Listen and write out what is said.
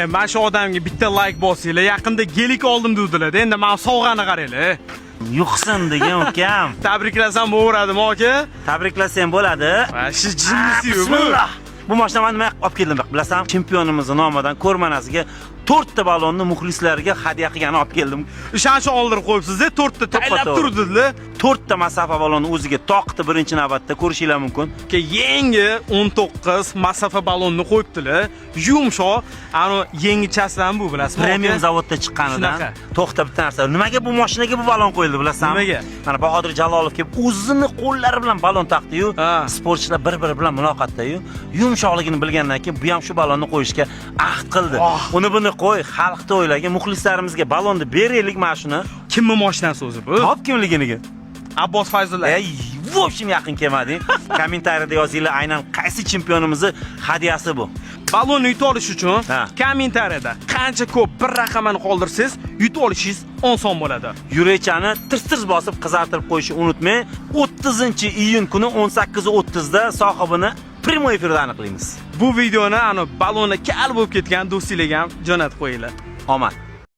Mana shu odamga bitta like bosinglar, yaqinda gelik oldim dedilar. Endi men sovg'ani qaranglar. Yuqsin degan ukam. Tabriklasam bo'laveradimi, aka? Tabriklasam bo'ladi. Mana shu jinnisi-yu bu. Bismillah. Bu mashinani nima olib keldim, bilasan? Chempionimizning nomidan ko'rmanasiga 4 ta ballonni muxlislarga hadya qilgani olib keldim. Ishonch oldirib qo'yibsiz-da, 4 ta taylab turdilar. 4 ta masofa ballonni o'ziga toqdi birinchi navbatda, ko'rishinglar mumkin. Yangi 19 masofa ballonni qo'yibdilar. Yumshoq, ana yangichasidan bu bilasizmi? Premium zavodda chiqqanidan. To'xta bitta narsa. Nimaga bu mashinaga bu ballon qo'yildi, bilasanmi? Nimaga? Mana Bahodir Jalolov kelib o'zini qo'llari bilan ballon taqdi-yu, sportchilar bir-biri bilan muloqotda-yu, yumshoqligini bilgandan keyin bu ham shu ballonni qo'yishga ahd qildi. Uni buni qo'y, xalqni o'ylagan, muxlislarimizga ballonni beraylik mana shuni. Kimni mashinasi o'zi bu? Top kimliginiga? Abbos Fayzulla. Bu ham yaqin kelmading. Kommentariyada yozinglar, aynan qaysi chempionimizni hadyasi bu. Ballonni yutib olish uchun kommentariyada qancha ko'p bir raqamini qoldirsangiz, yutib olishingiz oson bo'ladi. Yurechani tirs-tirs bosib qizartirib qo'yishni unutmang. 30-iyun kuni 18:30 da sohibini prямой efirda aniqlaymiz. Bu videoni ballonni kal bo'lib ketgan do'stinglarga ham jo'natib qo'yinglar. Omad.